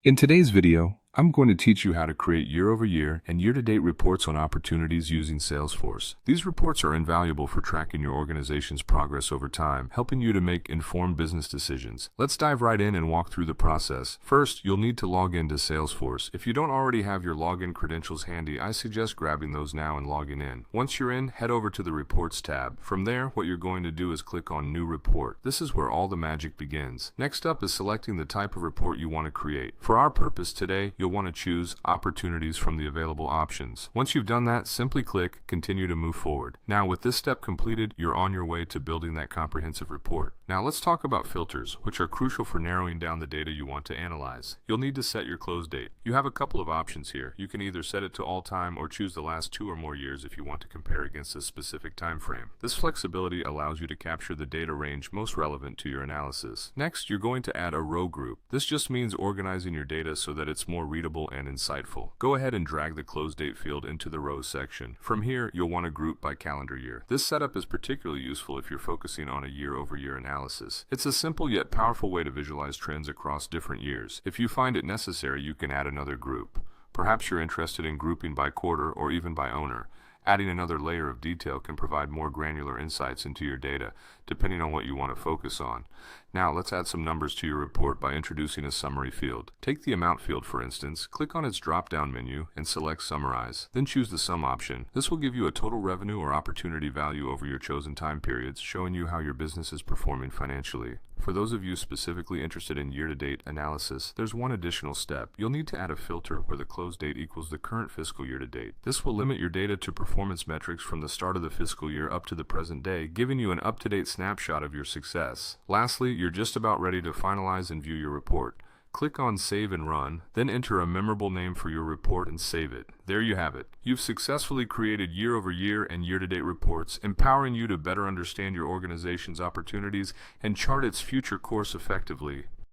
In today's video, I'm going to teach you how to create year-over-year and year-to-date reports on opportunities using Salesforce. These reports are invaluable for tracking your organization's progress over time, helping you to make informed business decisions. Let's dive right in and walk through the process. First, you'll need to log into Salesforce. If you don't already have your login credentials handy, I suggest grabbing those now and logging in. Once you're in, head over to the Reports tab. From there, what you're going to do is click on New Report. This is where all the magic begins. Next up is selecting the type of report you want to create. For our purpose today, you'll want to choose opportunities from the available options. Once you've done that, simply click Continue to move forward. Now, with this step completed, you're on your way to building that comprehensive report. Now, let's talk about filters, which are crucial for narrowing down the data you want to analyze. You'll need to set your close date. You have a couple of options here. You can either set it to all time or choose the last 2 or more years if you want to compare against a specific time frame. This flexibility allows you to capture the data range most relevant to your analysis. Next, you're going to add a row group. This just means organizing your data so that it's more readable and insightful. Go ahead and drag the close date field into the rows section. From here, you'll want to group by calendar year. This setup is particularly useful if you're focusing on a year-over-year analysis. It's a simple yet powerful way to visualize trends across different years. If you find it necessary, you can add another group. Perhaps you're interested in grouping by quarter or even by owner. Adding another layer of detail can provide more granular insights into your data, depending on what you want to focus on. Now, let's add some numbers to your report by introducing a summary field. Take the amount field, for instance, click on its drop-down menu and select Summarize. Then choose the Sum option. This will give you a total revenue or opportunity value over your chosen time periods, showing you how your business is performing financially. For those of you specifically interested in year-to-date analysis, there's one additional step. You'll need to add a filter where the close date equals the current fiscal year to date. This will limit your data to performance metrics from the start of the fiscal year up to the present day, giving you an up-to-date snapshot of your success. Lastly, you're just about ready to finalize and view your report. Click on Save and Run, then enter a memorable name for your report and save it. There you have it. You've successfully created year-over-year and year-to-date reports, empowering you to better understand your organization's opportunities and chart its future course effectively.